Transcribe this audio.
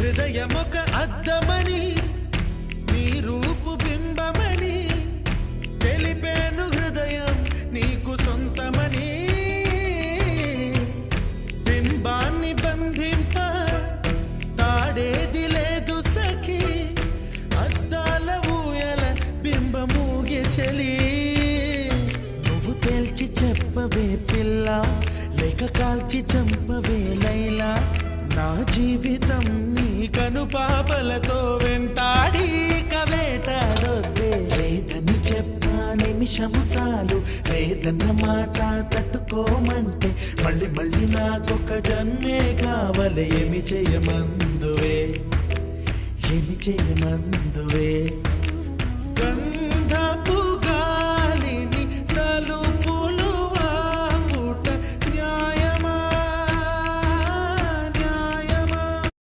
హృదయమొక అద్దమని నీ రూపు బింబమని తెలిపేను హృదయం నీకు సొంతమని బింబాన్ని బంధింప తాడేది లేదు సఖి అద్దాల ఊయల బింబమూగే చలి నువ్వు తేల్చి చెప్పవే పిల్ల లేక కాల్చి చంపవే లైలా నా జీవితం నీ కనుపాపలతో వెంటాడి కవేటాడొద్దే లేదని చెప్పా నిమిషము చాలు లేదన్న మాట తట్టుకోమంటే మళ్ళీ మళ్ళీ నాకొక జన్మే కావాలి ఏమి చేయమందువే ఏమి చేయమందువే గంధపు